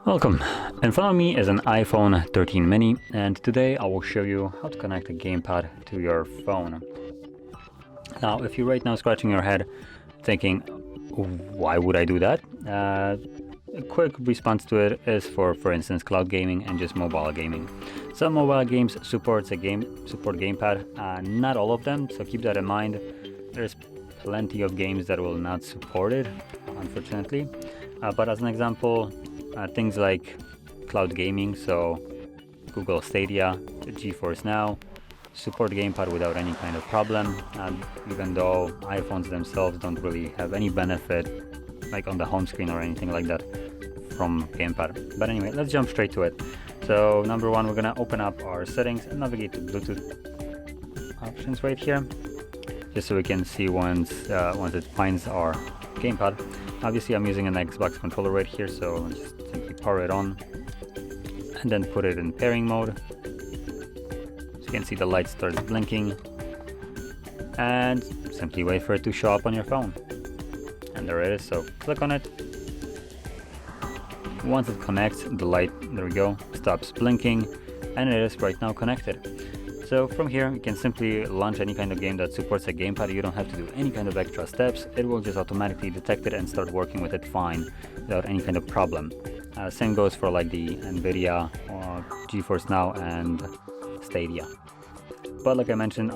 Welcome. In front of me is an iPhone 13 mini, and today I will show you how to connect a gamepad to your phone. Now, if you're right now scratching your head thinking, why would I do that? A quick response to it is for instance, cloud gaming and just mobile gaming. Some mobile games support gamepad, not all of them, so keep that in mind. There's plenty of games that will not support it, unfortunately. But as an example, things like cloud gaming, so Google Stadia, GeForce Now, support gamepad without any kind of problem, even though iPhones themselves don't really have any benefit like on the home screen or anything like that from gamepad. But anyway, let's jump straight to it. So number one, we're gonna open up our settings and navigate to Bluetooth options right here, just so we can see once it finds our gamepad. Obviously I'm using an Xbox controller right here, so just simply power it on and then put it in pairing mode. So you can see the light starts blinking, and simply wait for it to show up on your phone. And there it is, so click on it. Once it connects, the light, there we go, stops blinking, and it is right now connected. So from here, you can simply launch any kind of game that supports a gamepad. You don't have to do any kind of extra steps. It will just automatically detect it and start working with it fine without any kind of problem. Same goes for like the Nvidia or GeForce Now and Stadia. But like I mentioned,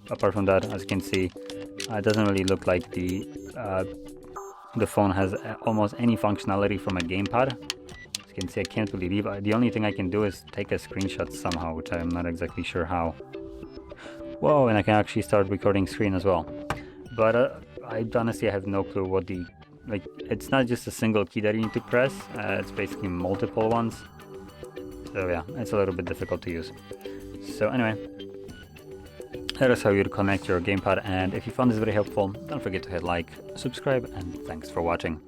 apart from that, as you can see, it doesn't really look like the phone has almost any functionality from a gamepad. As you can see, I can't really leave. The only thing I can do is take a screenshot somehow, which I'm not exactly sure how. Whoa, and I can actually start recording screen as well. But I honestly have no clue what it's not just a single key that you need to press, it's basically multiple ones. So yeah, it's a little bit difficult to use. So anyway, that is how you connect your gamepad, and if you found this very helpful, don't forget to hit like, subscribe, and thanks for watching.